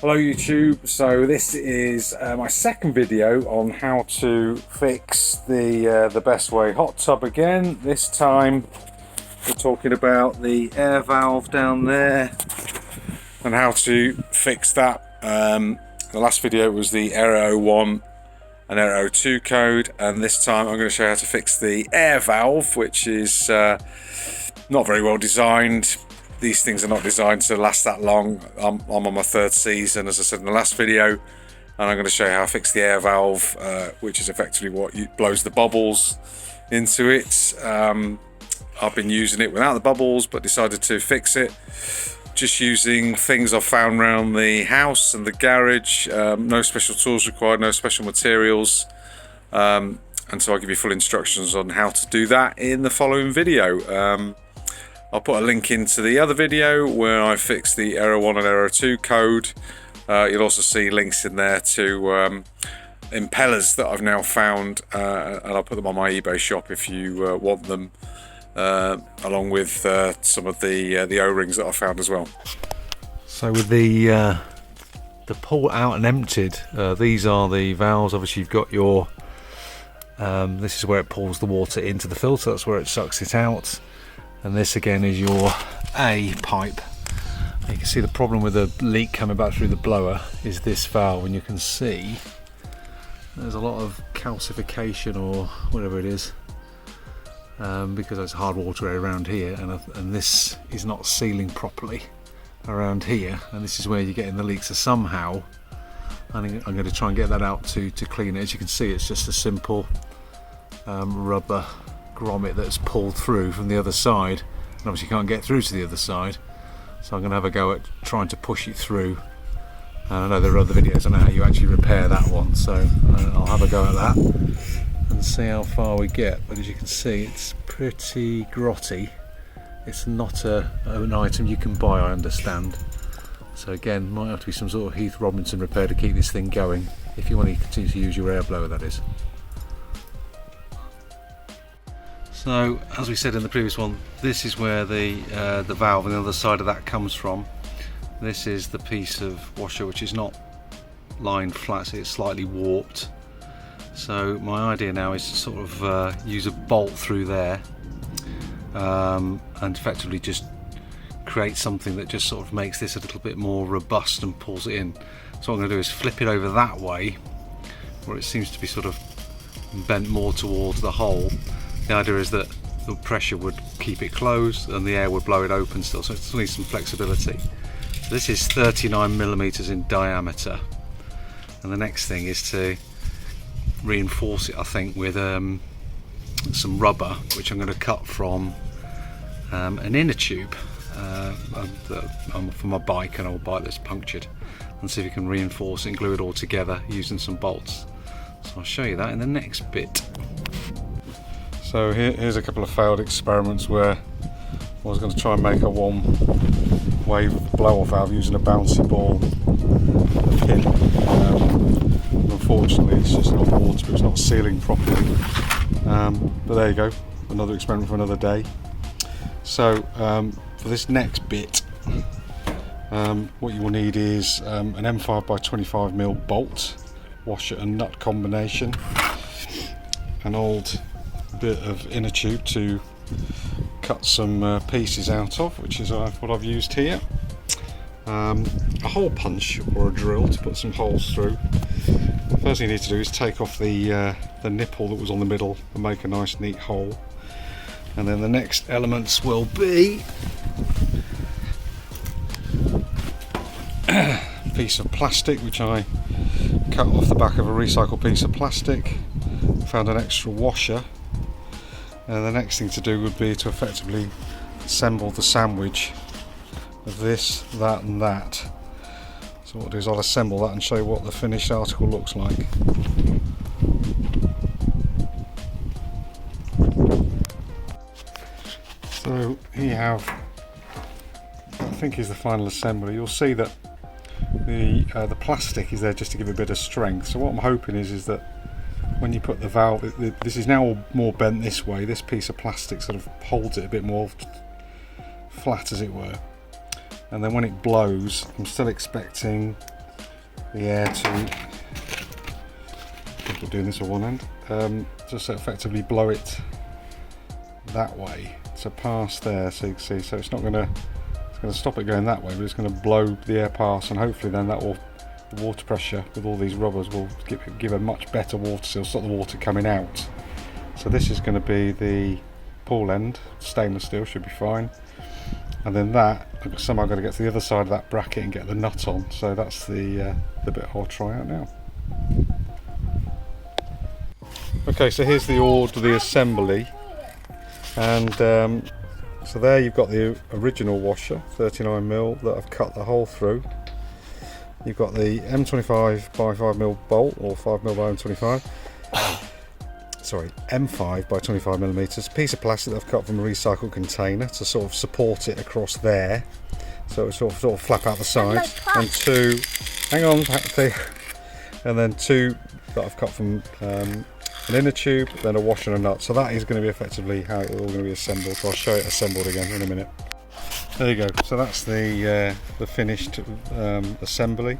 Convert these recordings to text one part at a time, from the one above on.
Hello YouTube, so this is my second video on how to fix the Bestway hot tub again. This time we're talking about the air valve down there and how to fix that. The last video was the Error 01 and Error 02 code, and this time I'm going to show you how to fix the air valve, which is not very well designed. These things are not designed to last that long. I'm on my third season, as I said in the last video, and I'm going to show you how to fix the air valve, which is effectively what blows the bubbles into it. I've been using it without the bubbles, but decided to fix it just using things I've found around the house and the garage. No special tools required, no special materials, and so I'll give you full instructions on how to do that in the following video. I'll put a link into the other video where I fixed the Error 1 and Error 2 code. You'll also see links in there to impellers that I've now found, and I'll put them on my eBay shop if you want them, along with some of the O-rings that I found as well. So with the pull out and emptied, these are the valves. Obviously you've got your, this is where it pulls the water into the filter, that's where it sucks it out. And this again is your A pipe. You can see the problem with the leak coming back through the blower is this valve, and you can see there's a lot of calcification or whatever it is, because there's hard water around here, and this is not sealing properly around here, and this is where you're getting the leaks. So somehow I'm going to try and get that out to clean it. As you can see, it's just a simple rubber grommet that's pulled through from the other side, and obviously you can't get through to the other side, so I'm going to have a go at trying to push it through. And I know there are other videos on how you actually repair that one, so I'll have a go at that and see how far we get. But as you can see, it's pretty grotty. It's not an item you can buy, I understand, so again might have to be some sort of Heath Robinson repair to keep this thing going, if you want to continue to use your air blower, that is. So, as we said in the previous one, this is where the valve on the other side of that comes from. This is the piece of washer which is not lined flat, so it's slightly warped. So my idea now is to sort of use a bolt through there, and effectively just create something that just sort of makes this a little bit more robust and pulls it in. So what I'm going to do is flip it over that way, where it seems to be sort of bent more towards the hole. The idea is that the pressure would keep it closed and the air would blow it open still, so it still needs some flexibility. So this is 39mm in diameter, and the next thing is to reinforce it, I think, with some rubber, which I'm going to cut from an inner tube for my bike, an old bike that's punctured, and see if we can reinforce it and glue it all together using some bolts. So I'll show you that in the next bit. So here's a couple of failed experiments where I was going to try and make a one-way blower valve using a bouncy ball pin. Unfortunately, it's just not water, it's not sealing properly. But there you go, another experiment for another day. So for this next bit, what you will need is an M5 by 25mm bolt, washer and nut combination, an old bit of inner tube to cut some pieces out of, which is what I've used here, a hole punch or a drill to put some holes through. The first thing you need to do is take off the nipple that was on the middle and make a nice neat hole, and then the next elements will be a piece of plastic which I cut off the back of a recycled piece of plastic, found an extra washer. And the next thing to do would be to effectively assemble the sandwich of this, that and that. So what I'll do is I'll assemble that and show you what the finished article looks like. So here you have, I think is the final assembly. You'll see that the plastic is there just to give a bit of strength. So what I'm hoping is that when you put the valve, this is now more bent this way, this piece of plastic sort of holds it a bit more flat, as it were, and then when it blows, I'm still expecting the air to, I think we're doing this on one end, just effectively blow it that way to pass there, so you can see, so it's not going to stop it going that way, but it's going to blow the air past, and hopefully then that will, the water pressure with all these rubbers will give a much better water seal, stop the water coming out. So this is going to be the pool end, stainless steel, should be fine. And then that, I've somehow got to get to the other side of that bracket and get the nut on, so that's the bit I'll try out now. Okay, so here's the assembly, and so there you've got the original washer, 39mm, that I've cut the hole through. You've got the M25 by 5mm bolt, or 5mm by M25. Sorry, M5 by 25mm, piece of plastic that I've cut from a recycled container to sort of support it across there, so it sort of flap out the sides, and two, hang on, and then two that I've cut from an inner tube, then a washer and a nut. So that is going to be effectively how it's all going to be assembled. So I'll show it assembled again in a minute. There you go. So that's the finished assembly.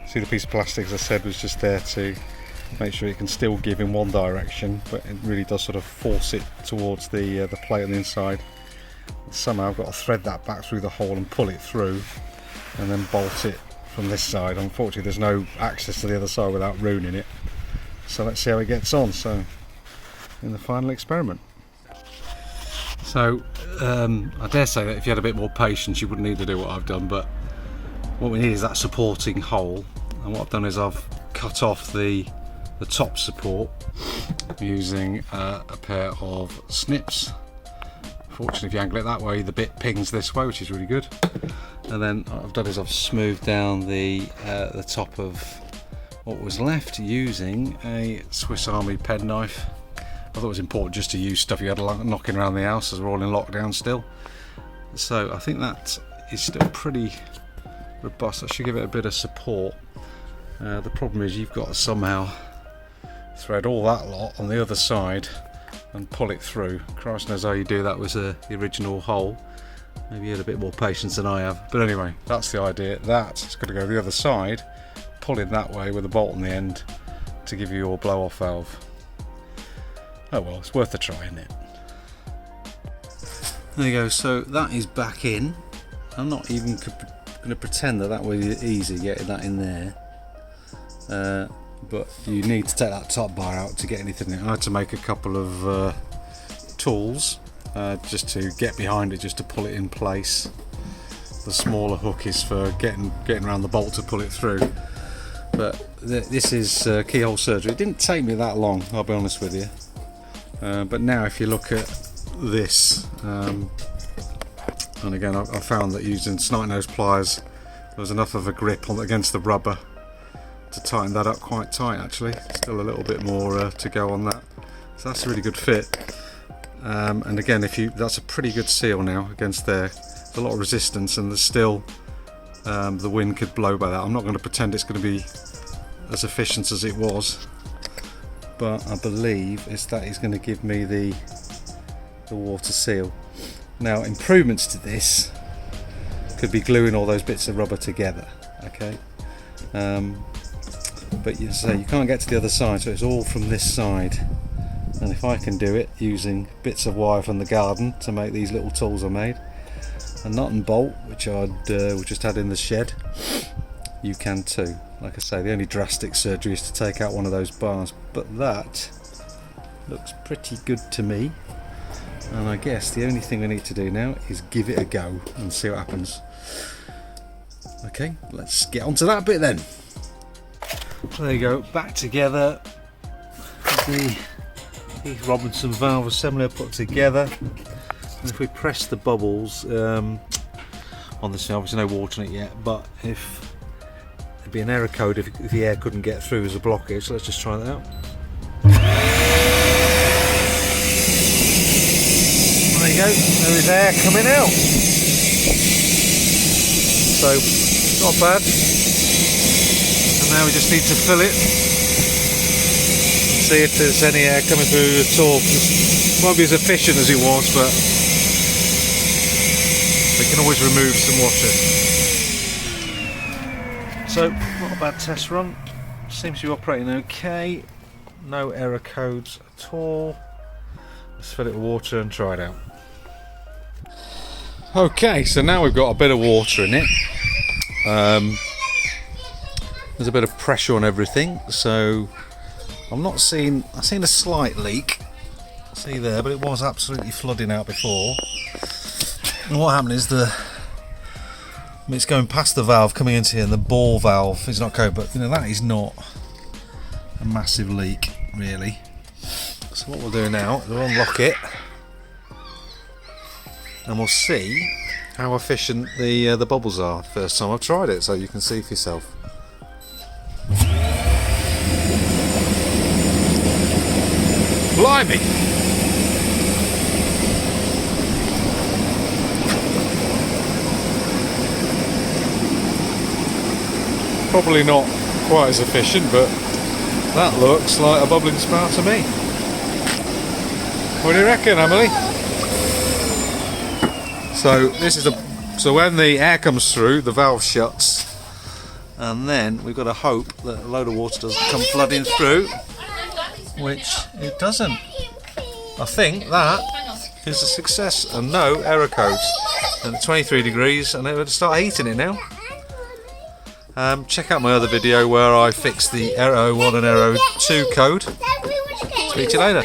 See, the piece of plastic, as I said, was just there to make sure it can still give in one direction, but it really does sort of force it towards the plate on the inside. Somehow I've got to thread that back through the hole and pull it through, and then bolt it from this side. Unfortunately, there's no access to the other side without ruining it. So let's see how it gets on. So, in the final experiment. So I dare say that if you had a bit more patience, you wouldn't need to do what I've done. But what we need is that supporting hole, and what I've done is I've cut off the top support using a pair of snips. Fortunately, if you angle it that way, the bit pings this way, which is really good. And then what I've done is I've smoothed down the top of what was left using a Swiss Army penknife. I thought it was important just to use stuff you had knocking around the house as we're all in lockdown still. So I think that is still pretty robust. I should give it a bit of support. The problem is you've got to somehow thread all that lot on the other side and pull it through. Christ knows how you do that with the original hole. Maybe you had a bit more patience than I have. But anyway, that's the idea. That's got to go the other side, pull in that way with a bolt on the end to give you your blow off valve. Oh well, it's worth a try, isn't it? There you go, so that is back in. I'm not even going to pretend that was easy getting that in there. But you need to take that top bar out to get anything in. I had to make a couple of tools just to get behind it, just to pull it in place. The smaller hook is for getting around the bolt to pull it through. But this is keyhole surgery. It didn't take me that long, I'll be honest with you. But now if you look at this, and again I found that using snide nose pliers there was enough of a grip against the rubber to tighten that up quite tight. Actually, still a little bit more to go on that, so that's a really good fit. And again, that's a pretty good seal now against there. There's a lot of resistance, and there's still the wind could blow by that. I'm not going to pretend it's going to be as efficient as it was, but I believe that is going to give me the water seal. Now, improvements to this could be gluing all those bits of rubber together. Okay. But you can't get to the other side, so it's all from this side. And if I can do it using bits of wire from the garden to make these little tools I made, a nut and bolt which we just had in the shed, you can too. Like I say, the only drastic surgery is to take out one of those bars, but that looks pretty good to me. And I guess the only thing we need to do now is give it a go and see what happens. Okay, let's get on to that bit then. There you go, back together. The Heath Robinson valve assembly I put together. And if we press the bubbles on this, obviously no water in it yet, but if there'd be an error code if the air couldn't get through as a blockage, so let's just try that out. There you go, there is air coming out. So, not bad. And now we just need to fill it and see if there's any air coming through at all. It won't be as efficient as it was, but we can always remove some water. So, not a bad test run. Seems to be operating okay. No error codes at all. Let's fill it with water and try it out. Okay, so now we've got a bit of water in it. There's a bit of pressure on everything, so I've seen a slight leak. See there, but it was absolutely flooding out before. And what happened is it's going past the valve coming into here, and the ball valve is not covered, but that is not a massive leak really. So what we'll do now is we'll unlock it and we'll see how efficient the bubbles are. First time I've tried it, so you can see for yourself. Blimey! Probably not quite as efficient, but that looks like a bubbling spa to me. What do you reckon, Emily? So when the air comes through, the valve shuts, and then we've got to hope that a load of water doesn't come flooding through, which it doesn't. I think that is a success, and no error codes. And at 23 degrees, and it would start heating it now. Check out my other video where I fixed the Aero 1 and Aero 2 code. Speak to you later.